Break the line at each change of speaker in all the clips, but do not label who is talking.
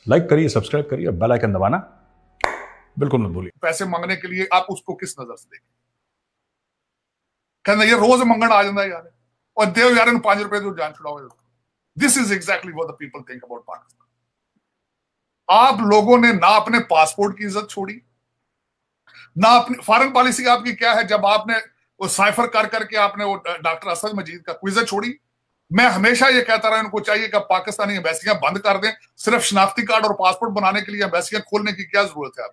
Like करिए, subscribe करिए, bell icon दबाना बिल्कुल मत भूलिए।
पैसे मांगने के लिए आप उसको किस नजर से देखें? कहना ये रोज मंगण आ जाता यार, और देव यार 5 रुपए तो जान छुड़ाओ। This is exactly what the people think about Pakistan. आप लोगों ने ना अपने पासपोर्ट की इज्जत छोड़ी, ना अपनी फॉरेन पॉलिसी आपकी क्या है, जब आपने वो साइफर कर करके आपने वो डॉक्टर असद मजीद का क्विज छोड़ी। मैं हमेशा ये कहता रहा, इनको चाहिए कि पाकिस्तानी एम्बेसियां बंद कर दें। सिर्फ शनाख्ती कार्ड और पासपोर्ट बनाने के लिए एम्बेसियां खोलने की क्या जरूरत है?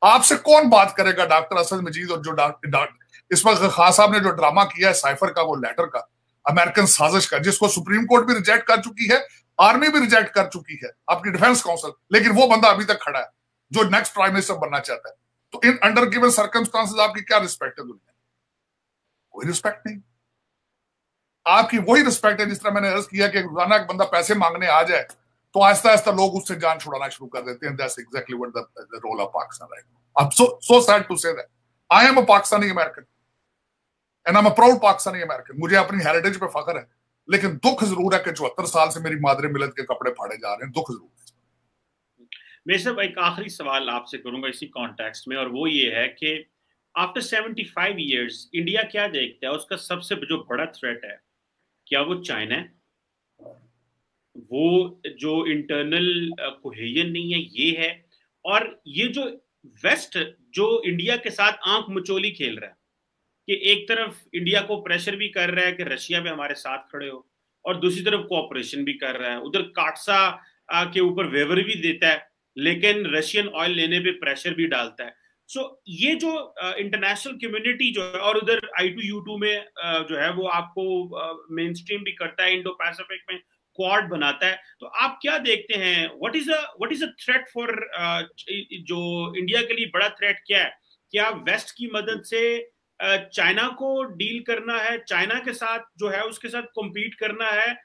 आपसे कौन बात करेगा डॉक्टर असद मजीद? और जो इस वक्त खान साहब ने जो ड्रामा किया है साइफर का, वो लेटर का, अमेरिकन साजिश का, जिसको सुप्रीम कोर्ट भी रिजेक्ट कर चुकी है, आर्मी भी रिजेक्ट कर चुकी है, आपकी डिफेंस काउंसिल, लेकिन वो बंदा अभी तक खड़ा है जो नेक्स्ट प्राइम मिनिस्टर बनना चाहता है। तो इन अंडर गिवन सर्कमस्टांसेस आपकी क्या रिस्पेक्ट है दुनिया? कोई रिस्पेक्ट नहीं। आपकी वही रिस्पेक्ट है जिस तरह मैंने अर्ज किया कि रोजाना एक बंदा पैसे मांगने आ जाए तो आहिस्ता आहिस्ता लोग उससे जान छुड़ाना शुरू कर देते हैं। That's exactly what the role of Pakistan right now. I am so sad to say that I am a Pakistani American and I am a proud Pakistani American. मुझे अपनी हेरिटेज पे फख्र है, लेकिन दुख जरूर है कि 74 साल से मेरी मादरे मिलत के कपड़े फाड़े जा रहे हैं। दुख जरूर है।
मैं सब एक आखिरी सवाल आपसे करूंगा इसी कॉन्टेक्स्ट में, और वो ये है कि आफ्टर 75 ईयर्स इंडिया क्या देखता है? उसका सबसे जो बड़ा थ्रेट है, क्या वो चाइना है? वो जो इंटरनल कोहेजन नहीं है ये है? और ये जो वेस्ट जो इंडिया के साथ आंख मचोली खेल रहा है कि एक तरफ इंडिया को प्रेशर भी कर रहा है कि रशिया भी हमारे साथ खड़े हो, और दूसरी तरफ कोऑपरेशन भी कर रहा है, उधर काटसा के ऊपर वेवर भी देता है, लेकिन रशियन ऑयल लेने पे प्रेशर भी डालता है। सो ये जो इंटरनेशनल कम्युनिटी जो है, और उधर I2U2 में जो है वो आपको मेन स्ट्रीम भी करता है, इंडो पैसिफिक में क्वाड बनाता है। तो आप क्या देखते हैं, what is a threat for जो इंडिया के लिए बड़ा थ्रेट क्या है? क्या वेस्ट की मदद से चाइना को डील करना है, चाइना के साथ जो है उसके साथ कॉम्पीट करना है,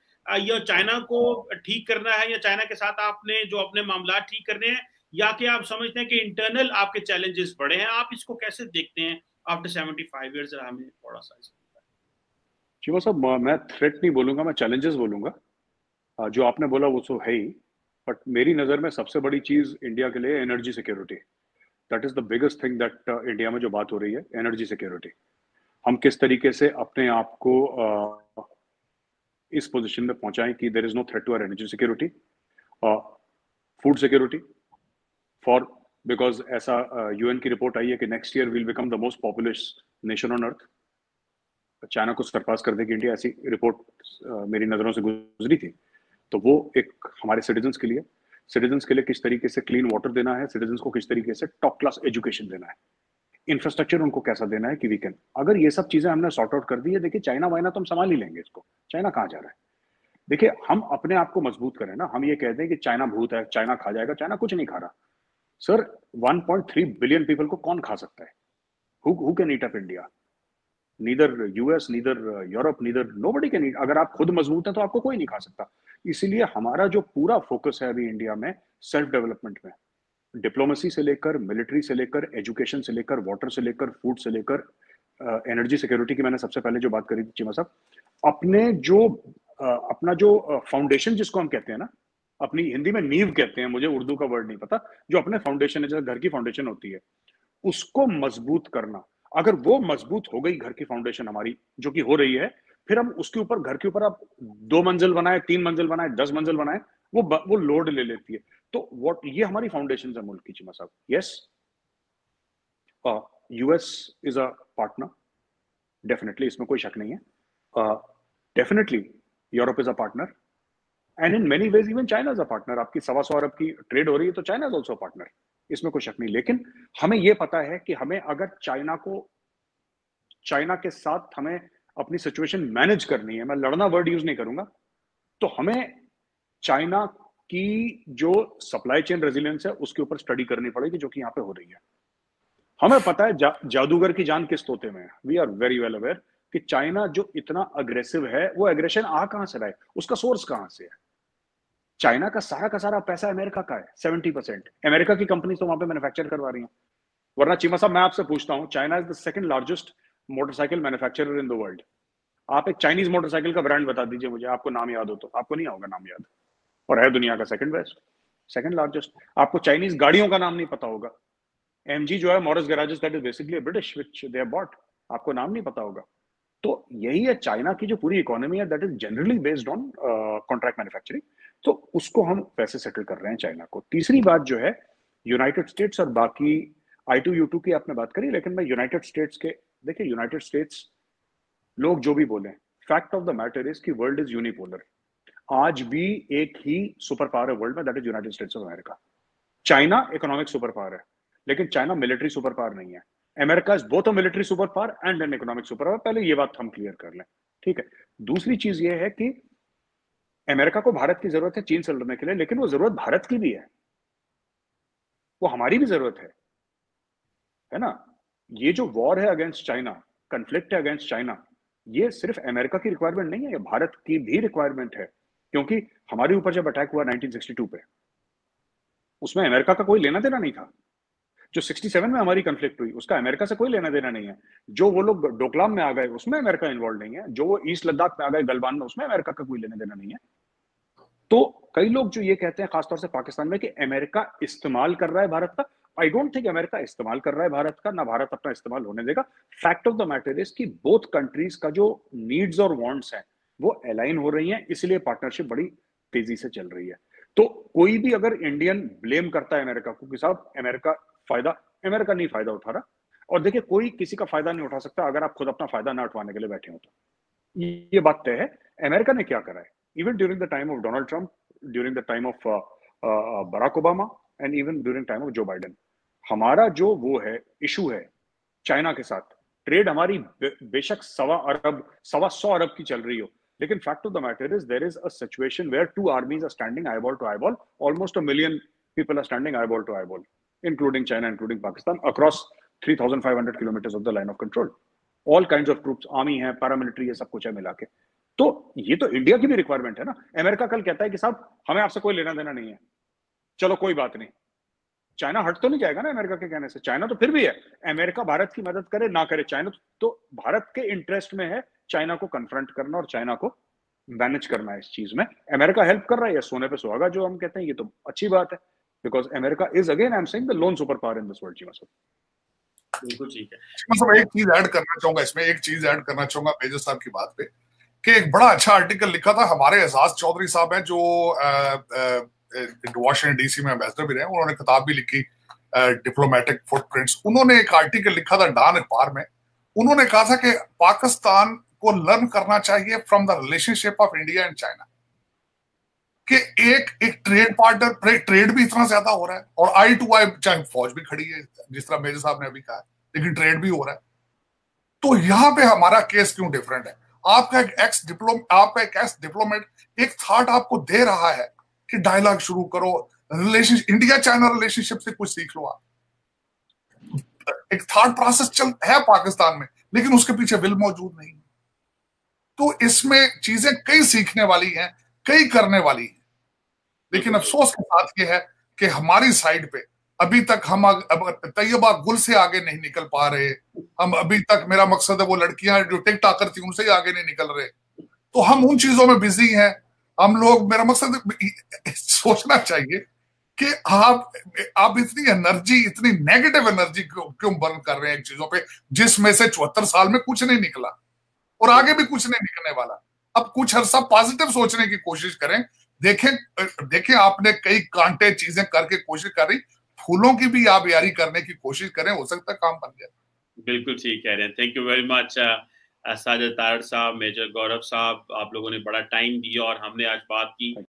या चाइना को ठीक करना है, या चाइना के साथ आपने जो अपने मामला ठीक करने हैं, या कि आप समझते हैं कि इंटरनल आपके चैलेंजेस बड़े हैं? आप इसको कैसे देखते हैं आफ्टर 75 ईयर्स? हमें थोड़ा सा
शिवा साहब, मैं थ्रेट नहीं बोलूंगा, मैं चैलेंजेस बोलूंगा। जो आपने बोला वो तो है ही, बट मेरी नज़र में सबसे बड़ी चीज़ इंडिया के लिए energy security. That is the biggest thing that India में जो बात हो रही है, एनर्जी सिक्योरिटी। हम किस तरीके से अपने आप को इस पोजीशन में पहुंचाएं कि there is no threat to our energy security, food security for, because ऐसा UN की रिपोर्ट आई है कि next year will become the most populous nation on earth. China को सरपास कर देगी इंडिया, ऐसी रिपोर्ट मेरी नज़रों से गुजरी थी। तो वो एक हमारे सिटीजन्स के लिए किस तरीके से क्लीन वाटर देना है, सिटीजन्स को किस तरीके से टॉप क्लास एजुकेशन देना है, इंफ्रास्ट्रक्चर उनको कैसा देना है कि वी कैन, अगर ये सब चीजें हमने सॉर्ट आउट कर दी है, देखिए चाइना वाइना तो हम संभाल ही लेंगे इसको। चाइना कहाँ जा रहा है? देखिए, हम अपने आप को मजबूत करें ना। हम ये कहते हैं कि चाइना भूत है, चाइना खा जाएगा। चाइना कुछ नहीं खा रहा सर। 1.3 बिलियन पीपल को कौन खा सकता है? Who can eat up India? Neither US, neither Europe, neither nobody can eat. अगर आप खुद मजबूत हैं तो आपको कोई नहीं खा सकता। इसीलिए हमारा जो पूरा फोकस है अभी इंडिया में सेल्फ डेवलपमेंट में, डिप्लोमेसी से लेकर, मिलिट्री से लेकर, एजुकेशन से लेकर, वाटर से लेकर, फूड से लेकर, एनर्जी सिक्योरिटी की मैंने सबसे पहले जो बात करी थी चीमा साहब, अपना जो फाउंडेशन जिसको हम कहते हैं ना, अपनी हिंदी में नींव कहते हैं, मुझे उर्दू का वर्ड नहीं पता, जो अपने फाउंडेशन है, जैसे घर की फाउंडेशन होती है, उसको मजबूत करना। अगर वो मजबूत हो गई घर की फाउंडेशन हमारी, जो कि हो रही है, फिर हम उसके ऊपर, घर के ऊपर आप 2 मंजिल बनाए, 3 मंजिल बनाए, 10 मंजिल बनाए, वो लोड ले लेती है। तो व्हाट, ये हमारी फाउंडेशन है मुल्क की चीमा साहब। Yes, US is a partner, definitely, इसमें कोई शक नहीं है। Definitely Europe is a partner, and in many ways even China is a partner. आपकी 125 अरब की ट्रेड हो रही है तो चाइना इज ऑल्सो पार्टनर, इसमें कोई शक नहीं। लेकिन हमें यह पता है कि हमें अगर चाइना के साथ हमें अपनी सिचुएशन मैनेज करनी है, मैं लड़ना वर्ड यूज नहीं करूंगा, तो हमें चाइना की जो सप्लाई चेन रेजिलियंस है उसके ऊपर स्टडी करनी पड़ेगी, जो कि यहाँ पे हो रही है। हमें पता है जादूगर की जान किस तोते में है। We are very well aware कि चाइना जो इतना अग्रेसिव है, वो एग्रेशन आ कहां से रहा है, उसका सोर्स कहां से है। चाइना का सारा पैसा अमेरिका का है, 70%। अमेरिका की कंपनी तो वहां पे मैन्युफैक्चर करवा रही है। वरना चीमा साहब, मैं आपसे पूछता हूं, China is the second largest motorcycle manufacturer in the world. आप एक चाइनीज मोटरसाइकिल का ब्रांड बता दीजिए मुझे, आपको नाम याद हो तो। आपको नहीं होगा नाम याद, और है दुनिया का सेकंड बेस्ट। Second largest. आपको चाइनीज गाड़ियों का नाम नहीं पता होगा। एमजी जो है Morris garages, that is basically British which they have bought, आपको नाम नहीं पता होगा। तो यही है चाइना की जो पूरी इकोनॉमी है, that is generally based on contract manufacturing. तो उसको हम पैसे सेटल कर रहे हैं चाइना को। तीसरी बात जो है यूनाइटेड स्टेट्स और बाकी I2U2 की आपने बात करी, लेकिन मैं यूनाइटेड स्टेट्स के, देखिए यूनाइटेड स्टेट्स लोग जो भी बोले, fact of the matter is कि वर्ल्ड इज यूनिपोलर। आज भी एक ही सुपर पावर है वर्ल्ड में, that is United states of America. China economic super power है, लेकिन चाइना मिलिट्री सुपर पावर नहीं है। America is both a military super power and an economic super power. पहले ये बात हम क्लियर कर लें, ठीक है। दूसरी चीज ये है कि अमेरिका को भारत की जरूरत है चीन से लड़ने के लिए, लेकिन वो जरूरत भारत की भी है, वो हमारी भी जरूरत है ना। ये जो वॉर है अगेंस्ट चाइना, कंफ्लिक्ट है अगेंस्ट चाइना, ये सिर्फ अमेरिका की रिक्वायरमेंट नहीं है, ये भारत की भी रिक्वायरमेंट है। क्योंकि हमारे ऊपर जब अटैक हुआ 1962 पे, उसमें अमेरिका का कोई लेना देना नहीं था। जो 67 में हमारी कंफ्लिक्ट हुई, उसका अमेरिका से कोई लेना देना नहीं है। जो वो लोग डोकलाम में आ गए, उसमें अमेरिका इन्वॉल्व नहीं है। जो वो ईस्ट लद्दाख में आ गए, गलवान में, उसमें अमेरिका का कोई लेना देना नहीं है। तो कई लोग जो ये कहते हैं, खासतौर से पाकिस्तान में, कि अमेरिका इस्तेमाल कर रहा है भारत का, आई डोंट थिंक अमेरिका इस्तेमाल कर रहा है भारत का, ना भारत अपना इस्तेमाल होने देगा। Fact of the matter is कि बोथ कंट्रीज का जो नीड्स और वांट्स हैं वो अलाइन हो रही हैं, इसलिए पार्टनरशिप बड़ी तेजी से चल रही है। तो कोई भी अगर इंडियन ब्लेम करता है अमेरिका को कि साहब अमेरिका नहीं फायदा उठा रहा, और देखिए कोई किसी का फायदा नहीं उठा सकता अगर आप खुद अपना फायदा ना उठवाने के लिए बैठे हो। तो ये बात तय है। अमेरिका ने क्या करा है, even during the time of Donald Trump, during the time of Barack Obama and even during time of Joe Biden, हमारा जो वो है इशू है चाइना के साथ, ट्रेड हमारी बेशक 100 अरब की चल रही हो, लेकिन fact of the matter is there is a situation where two armies are standing eyeball to eyeball, almost a million people are standing eyeball to eyeball, including China, including Pakistan, across 3,500 kilometers of the line of control. All kinds of troops, army है, paramilitary है, सब कुछ है मिला के। तो ये तो इंडिया की भी रिक्वायरमेंट है ना। अमेरिका कल कहता है कि साहब हमें आपसे कोई लेना देना नहीं है, चलो कोई बात नहीं। चाइना हट तो नहीं जाएगा ना अमेरिका के कहने से। चाइना तो फिर भी है, अमेरिका भारत की मदद करे ना करे, चाइना तो भारत के इंटरेस्ट में है चाइना को कन्फ्रंट करना और चाइना को मैनेज करना है इस चीज में। अमेरिका हेल्प कर रहा है, सोने पे सुहागा जो हम कहते हैं, ये तो अच्छी बात है, because America is again I am saying the lone super power in this world. जी मतलब
बिल्कुल ठीक है।
मतलब एक चीज ऐड करना चाहूंगा इसमें, एक चीज ऐड करना चाहूंगा मेजर साहब की बात पे, कि एक बड़ा अच्छा आर्टिकल लिखा था हमारे एजाज चौधरी साहब हैं, जो वॉशिंगटन डीसी में एम्बेसडर भी रहे, उन्होंने किताब भी लिखी डिप्लोमेटिक फुटप्रिंट्स। उन्होंने एक आर्टिकल लिखा था डॉन अखबार में, उन्होंने कहा था कि पाकिस्तान को लर्न करना चाहिए from the relationship of India and China, कि एक ट्रेड पार्टनर, ट्रेड भी इतना ज्यादा हो रहा है और आई टू आई, चाहे फौज भी खड़ी है जिस तरह मेजर साहब ने अभी कहा, लेकिन ट्रेड भी हो रहा है। तो यहां पे हमारा केस क्यों डिफरेंट है? आपका एक एक्स डिप्लोमेट एक थॉट आपको दे रहा है कि डायलॉग शुरू करो, रिलेशनशिप, इंडिया चाइना रिलेशनशिप से कुछ सीख लो आप। एक थॉट प्रोसेस चल है पाकिस्तान में, लेकिन उसके पीछे विल मौजूद नहीं। तो इसमें चीजें कई सीखने वाली हैं, कई करने वाली हैं, लेकिन अफसोस के साथ ये है कि हमारी साइड पे अभी तक हम तैयबा गुल से आगे नहीं निकल पा रहे। हम अभी तक, मेरा मकसद है वो लड़कियां जो टिकटॉकर थी उनसे ही आगे नहीं निकल रहे। तो हम उन चीजों में बिजी हैं हम लोग। मेरा मकसद सोचना चाहिए कि आप इतनी एनर्जी, इतनी नेगेटिव एनर्जी क्यों बर्न कर रहे हैं चीजों पे, जिसमें से 74 साल में कुछ नहीं निकला और आगे भी कुछ नहीं निकलने वाला। अब कुछ हर पॉजिटिव सोचने की कोशिश करें। देखें आपने कई कांटे चीजें करके कोशिश कर रही, फूलों की भी आप यारी करने की कोशिश करें, हो सकता है काम बन जाए।
बिल्कुल ठीक कह रहे हैं। Thank you very much Sajid Tarar साहब, मेजर गौरव साहब, आप लोगों ने बड़ा टाइम दिया और हमने आज बात की।